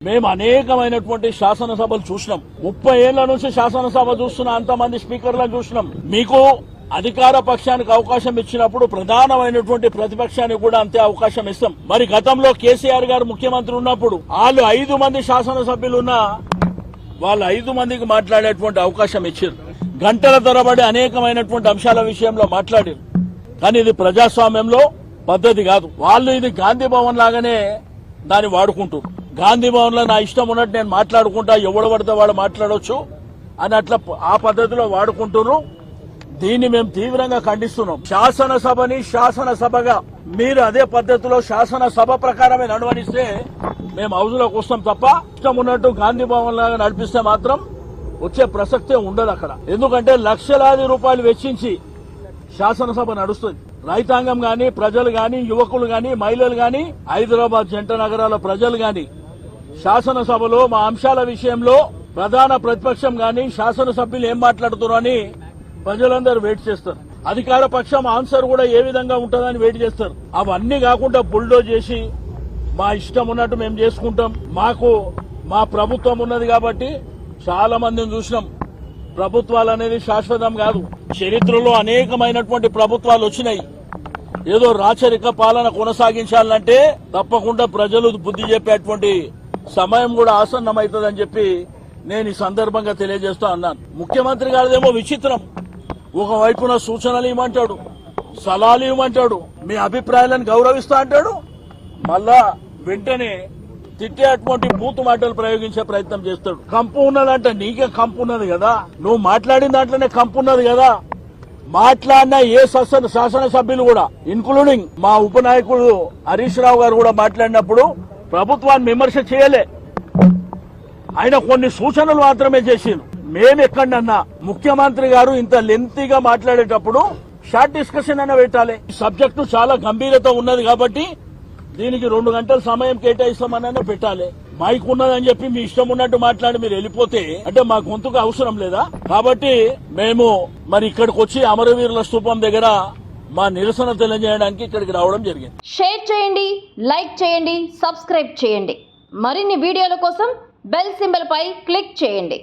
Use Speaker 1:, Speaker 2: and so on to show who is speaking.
Speaker 1: మేము అనేకమైనటువంటి శాసనసభలు చూసినాం. 30 ఏళ్ల నుంచి శాసనసభ చూస్తున్న అంతమంది స్పీకర్లను చూసినాం. మీకు అధికార పక్షానికి అవకాశం ఇచ్చినప్పుడు ప్రధానమైనటువంటి ప్రతిపక్షానికి కూడా అంతే అవకాశం ఇస్తాం. మరి గతంలో కేసీఆర్ గారు ముఖ్యమంత్రి ఉన్నప్పుడు వాళ్ళు 5 మంది శాసనసభ్యులున్నా వాళ్ళు 5 మందికి మాట్లాడేటువంటి అవకాశం ఇచ్చారు. గంటల తరబడి అనేకమైనటువంటి అంశాల విషయంలో మాట్లాడారు. కానీ ఇది ప్రజాస్వామ్యంలో పద్ధతి కాదు. వాళ్ళు ఇది గాంధీ భవన్ లాగానే దాన్ని వాడుకుంటారు. గాంధీ భవన్ లో నా ఇష్టం ఉన్నట్టు నేను మాట్లాడుకుంటా, ఎవడు పడితే వాడు మాట్లాడవచ్చు అని అట్లా ఆ పద్ధతిలో వాడుకుంటున్నారు. దీన్ని మేము తీవ్రంగా ఖండిస్తున్నాం. శాసనసభని శాసనసభగా మీరు అదే పద్ధతిలో శాసనసభ ప్రకారమే నడవనిస్తే మేము హౌజ్లోకి వస్తాం తప్ప ఇష్టం ఉన్నట్టు గాంధీ భవన్ లాగా నడిపిస్తే మాత్రం వచ్చే ప్రసక్తే ఉండదు అక్కడ. ఎందుకంటే లక్షలాది రూపాయలు వెచ్చించి శాసనసభ నడుస్తుంది. రైతాంగం గాని, ప్రజలు గాని, యువకులు గాని, మహిళలు గాని, హైదరాబాద్ జంట నగరాల ప్రజలు గాని శాసనసభలో మా అంశాల విషయంలో ప్రధాన ప్రతిపక్షం గాని శాసనసభ్యులు ఏం మాట్లాడుతున్నారు అని ప్రజలందరూ వెయిట్ చేస్తారు. అధికార పక్షం ఆన్సర్ కూడా ఏ విధంగా ఉంటుందని వెయిట్ చేస్తారు. అవన్నీ కాకుండా బుల్డోజ్ చేసి మా ఇష్టం ఉన్నట్టు మేము చేసుకుంటాం. మాకు మా ప్రభుత్వం ఉన్నది కాబట్టి చాలా మందిని చూసినాం. ప్రభుత్వాలు అనేది శాశ్వతం కాదు. చరిత్రలో అనేకమైనటువంటి ప్రభుత్వాలు వచ్చినాయి. ఏదో రాచరిక పాలన కొనసాగించాలంటే తప్పకుండా ప్రజలు బుద్ధి చెప్పేటువంటి సమయం కూడా ఆసన్నమవుతుందని చెప్పి నేను ఈ సందర్భంగా తెలియజేస్తా అన్నాను. ముఖ్యమంత్రి గారిదేమో విచిత్రం. ఒకవైపున సూచనలు ఇవ్వమంటాడు, సలహాలు ఇవ్వమంటాడు, మీ అభిప్రాయాలను గౌరవిస్తా అంటాడు. మళ్ళా వెంటనే తిట్టేటువంటి బూతు మాటలు ప్రయోగించే ప్రయత్నం చేస్తాడు. కంపు ఉన్నదంటే నీకే కంపు ఉన్నది కదా, నువ్వు మాట్లాడిన దాంట్లోనే కంపు ఉన్నది కదా. మాట్లాడిన ఏ శాసనసభ్యులు కూడా ఇన్క్లూడింగ్ మా ఉపనాయకుడు హరీష్ రావు గారు కూడా మాట్లాడినప్పుడు ప్రభుత్వాన్ని విమర్శ చేయలే. ఆయన కొన్ని సూచనలు మాత్రమే చేసిండు. మేమెక్కడన్నా ముఖ్యమంత్రి గారు ఇంత లెంతీగా మాట్లాడేటప్పుడు షార్ట్ డిస్కషన్ అయినా పెట్టాలి. సబ్జెక్టు చాలా గంభీరత ఉన్నది కాబట్టి దీనికి 2 గంటల సమయం కేటాయిస్తామన్నా పెట్టాలి. మైక్ ఉన్నదని చెప్పి మీ ఇష్టం ఉన్నట్టు మాట్లాడి మీరు వెళ్ళిపోతే అంటే మా గొంతుకు అవసరం లేదా? కాబట్టి మేము మరి ఇక్కడికి వచ్చి అమరవీరుల స్తూపం దగ్గర మా నిరసన తెలియజేయడానికి ఇక్కడికి రావడం జరిగింది.
Speaker 2: షేర్ చేయండి, లైక్ చేయండి, సబ్స్క్రైబ్ చేయండి. మరిన్ని వీడియోల కోసం బెల్ సింబల్ పై క్లిక్ చేయండి.